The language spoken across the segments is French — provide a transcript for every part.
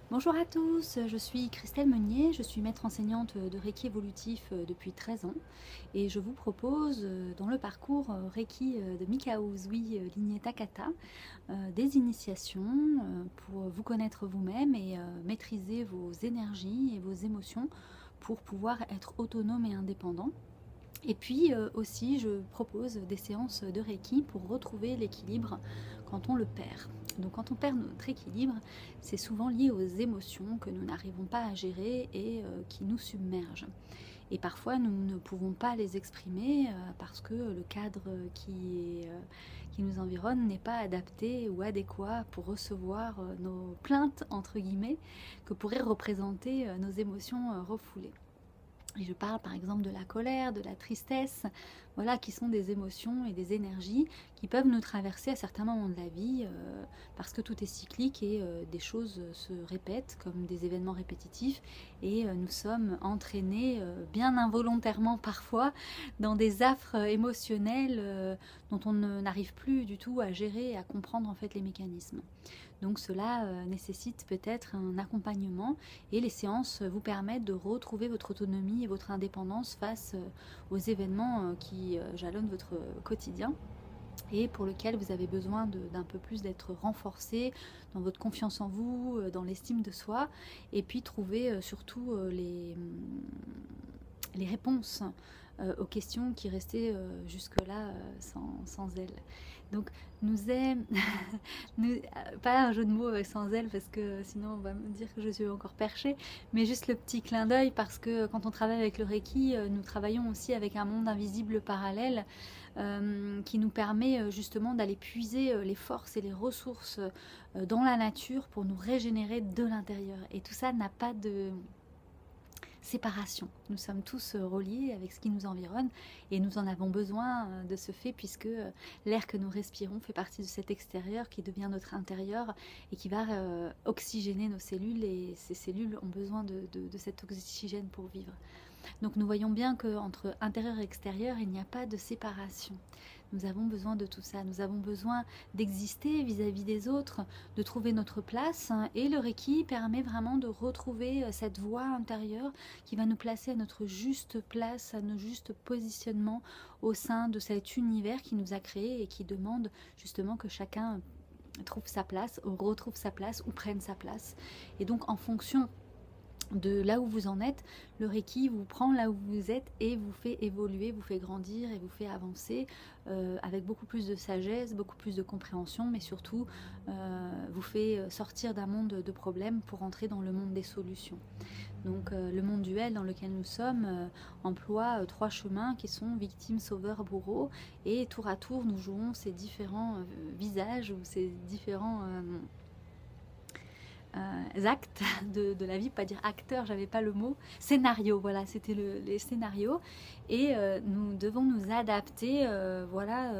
Bonjour à tous, je suis Christelle Meunier, je suis maître enseignante de Reiki évolutif depuis 13 ans et je vous propose dans le parcours Reiki de Mikao Usui lignée Takata des initiations pour vous connaître vous-même et maîtriser vos énergies et vos émotions pour pouvoir être autonome et indépendant. Et puis aussi, je propose des séances de Reiki pour retrouver l'équilibre quand on le perd. Donc quand on perd notre équilibre, c'est souvent lié aux émotions que nous n'arrivons pas à gérer et qui nous submergent. Et parfois, nous ne pouvons pas les exprimer parce que le cadre qui nous environne n'est pas adapté ou adéquat pour recevoir nos plaintes, entre guillemets, que pourraient représenter nos émotions refoulées. Et je parle par exemple de la colère, de la tristesse, voilà, qui sont des émotions et des énergies qui peuvent nous traverser à certains moments de la vie parce que tout est cyclique et des choses se répètent comme des événements répétitifs et nous sommes entraînés bien involontairement parfois dans des affres émotionnelles dont on n'arrive plus du tout à gérer et à comprendre en fait les mécanismes. Donc cela nécessite peut-être un accompagnement et les séances vous permettent de retrouver votre autonomie et votre indépendance face aux événements qui jalonnent votre quotidien et pour lequel vous avez besoin d'un peu plus d'être renforcé dans votre confiance en vous, dans l'estime de soi et puis trouver surtout les réponses aux questions qui restaient jusque-là sans elle. Donc, nous aime, pas un jeu de mots sans elle parce que sinon on va me dire que je suis encore perchée, mais juste le petit clin d'œil parce que quand on travaille avec le Reiki, nous travaillons aussi avec un monde invisible parallèle qui nous permet justement d'aller puiser les forces et les ressources dans la nature pour nous régénérer de l'intérieur. Et tout ça n'a pas de séparation. Nous sommes tous reliés avec ce qui nous environne et nous en avons besoin de ce fait puisque l'air que nous respirons fait partie de cet extérieur qui devient notre intérieur et qui va oxygéner nos cellules et ces cellules ont besoin de cet oxygène pour vivre. Donc nous voyons bien qu'entre intérieur et extérieur, il n'y a pas de séparation. Nous avons besoin de tout ça, nous avons besoin d'exister vis-à-vis des autres, de trouver notre place et le Reiki permet vraiment de retrouver cette voie intérieure qui va nous placer à notre juste place, à notre juste positionnement au sein de cet univers qui nous a créés et qui demande justement que chacun trouve sa place, retrouve sa place ou prenne sa place. Et donc en fonction de là où vous en êtes, le Reiki vous prend là où vous êtes et vous fait évoluer, vous fait grandir et vous fait avancer avec beaucoup plus de sagesse, beaucoup plus de compréhension, mais surtout vous fait sortir d'un monde de problèmes pour entrer dans le monde des solutions. Donc le monde duel dans lequel nous sommes emploie trois chemins qui sont victime, sauveur, bourreau, et tour à tour nous jouons ces différents visages ou ces différents actes de la vie, pas dire acteur, j'avais pas le mot, scénario, voilà, c'était les scénarios, et nous devons nous adapter, voilà,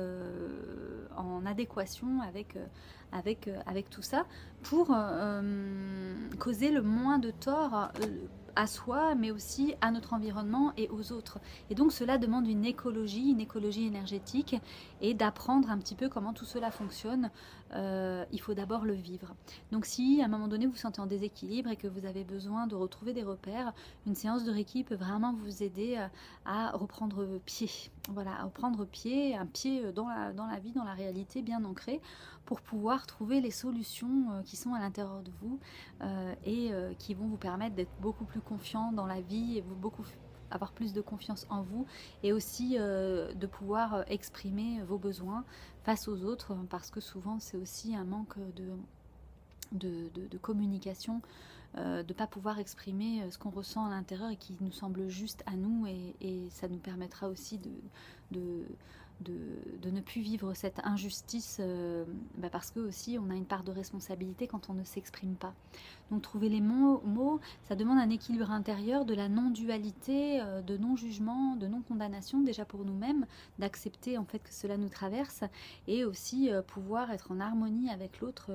en adéquation avec tout ça, pour causer le moins de tort à soi, mais aussi à notre environnement et aux autres. Et donc cela demande une écologie énergétique, et d'apprendre un petit peu comment tout cela fonctionne. Il faut d'abord le vivre. Donc si à un moment donné vous sentez en déséquilibre et que vous avez besoin de retrouver des repères, une séance de Reiki peut vraiment vous aider à reprendre pied. Voilà, à reprendre pied, un pied dans la vie, dans la réalité bien ancrée, pour pouvoir trouver les solutions qui sont à l'intérieur de vous et qui vont vous permettre d'être beaucoup plus confiant dans la vie et avoir plus de confiance en vous et aussi de pouvoir exprimer vos besoins face aux autres, parce que souvent c'est aussi un manque de communication, de ne pas pouvoir exprimer ce qu'on ressent à l'intérieur et qui nous semble juste à nous, et ça nous permettra aussi de, de ne plus vivre cette injustice parce que aussi on a une part de responsabilité quand on ne s'exprime pas. Donc trouver les mots, ça demande un équilibre intérieur, de la non-dualité, de non-jugement, de non-condamnation déjà pour nous-mêmes, d'accepter en fait que cela nous traverse, et aussi pouvoir être en harmonie avec l'autre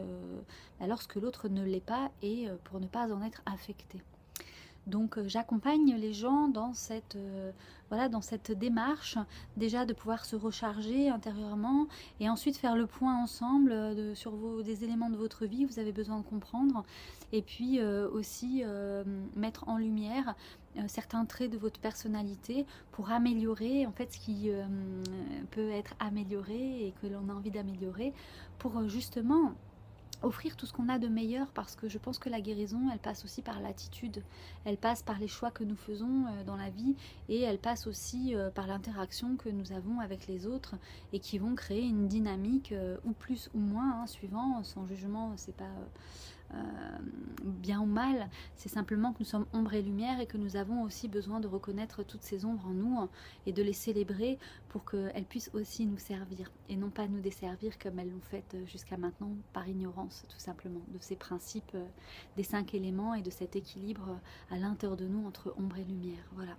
lorsque l'autre ne l'est pas, et pour ne pas en être affecté. Donc j'accompagne les gens dans cette, voilà, dans cette démarche, déjà de pouvoir se recharger intérieurement et ensuite faire le point ensemble sur des éléments de votre vie que vous avez besoin de comprendre, et puis aussi mettre en lumière certains traits de votre personnalité pour améliorer en fait ce qui peut être amélioré et que l'on a envie d'améliorer, pour justement offrir tout ce qu'on a de meilleur, parce que je pense que la guérison, elle passe aussi par l'attitude, elle passe par les choix que nous faisons dans la vie, et elle passe aussi par l'interaction que nous avons avec les autres, et qui vont créer une dynamique ou plus ou moins, hein, suivant, sans jugement, c'est pas bien ou mal, c'est simplement que nous sommes ombre et lumière, et que nous avons aussi besoin de reconnaître toutes ces ombres en nous et de les célébrer pour qu'elles puissent aussi nous servir et non pas nous desservir comme elles l'ont fait jusqu'à maintenant, par ignorance tout simplement de ces principes des 5 éléments et de cet équilibre à l'intérieur de nous entre ombre et lumière. Voilà.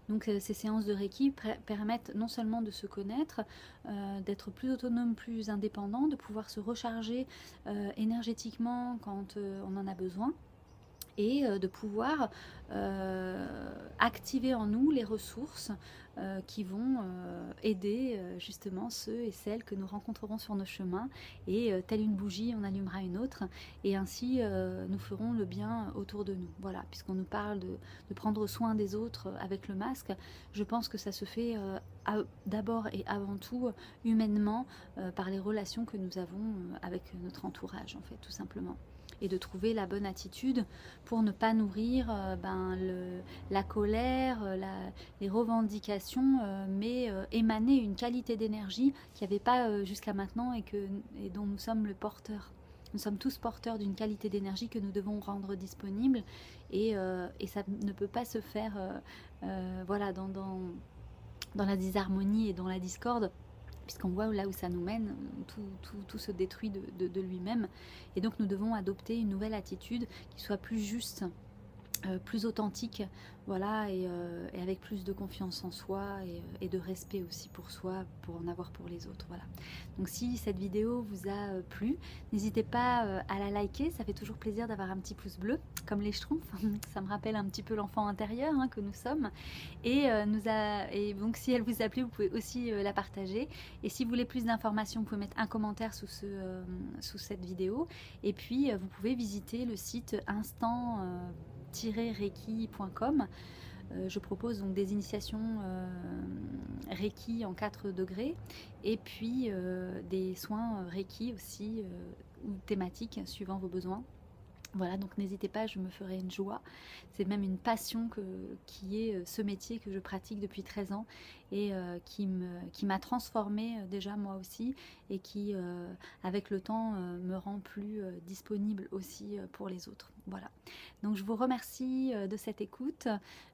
Donc ces séances de Reiki permettent non seulement de se connaître, d'être plus autonome, plus indépendant, de pouvoir se recharger énergétiquement quand on en a besoin, et de pouvoir activer en nous les ressources qui vont aider justement ceux et celles que nous rencontrerons sur nos chemins, et telle une bougie, on allumera une autre, et ainsi nous ferons le bien autour de nous. Voilà, puisqu'on nous parle de prendre soin des autres avec le masque, je pense que ça se fait d'abord et avant tout humainement, par les relations que nous avons avec notre entourage, en fait, tout simplement. Et de trouver la bonne attitude pour ne pas nourrir la colère, les revendications, mais émaner une qualité d'énergie qu'il n'y avait pas jusqu'à maintenant, et dont nous sommes le porteur. Nous sommes tous porteurs d'une qualité d'énergie que nous devons rendre disponible, et ça ne peut pas se faire voilà, dans la disharmonie et dans la discorde, puisqu'on voit là où ça nous mène, tout se détruit de lui-même. Et donc nous devons adopter une nouvelle attitude qui soit plus juste, plus authentique, voilà, et avec plus de confiance en soi, et de respect aussi pour soi, pour en avoir pour les autres. Voilà. Donc si cette vidéo vous a plu, n'hésitez pas à la liker, ça fait toujours plaisir d'avoir un petit pouce bleu, comme les Schtroumpfs, ça me rappelle un petit peu l'enfant intérieur que nous sommes, et donc si elle vous a plu, vous pouvez aussi la partager, et si vous voulez plus d'informations, vous pouvez mettre un commentaire sous cette vidéo, et puis vous pouvez visiter le site instant-reiki.com. Je propose donc des initiations Reiki en 4 degrés, et puis des soins Reiki aussi, ou thématiques suivant vos besoins. Voilà, donc n'hésitez pas, je me ferai une joie. C'est même une passion qui est ce métier que je pratique depuis 13 ans, et qui m'a transformée déjà moi aussi, et qui avec le temps me rend plus disponible aussi pour les autres. Voilà, donc je vous remercie de cette écoute.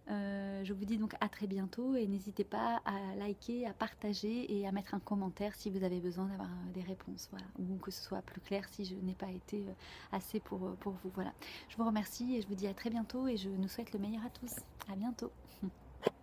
Je vous dis donc à très bientôt, et n'hésitez pas à liker, à partager et à mettre un commentaire si vous avez besoin d'avoir des réponses, voilà, ou que ce soit plus clair si je n'ai pas été assez pour vous. Voilà, je vous remercie et je vous dis à très bientôt, et je nous souhaite le meilleur à tous. À bientôt.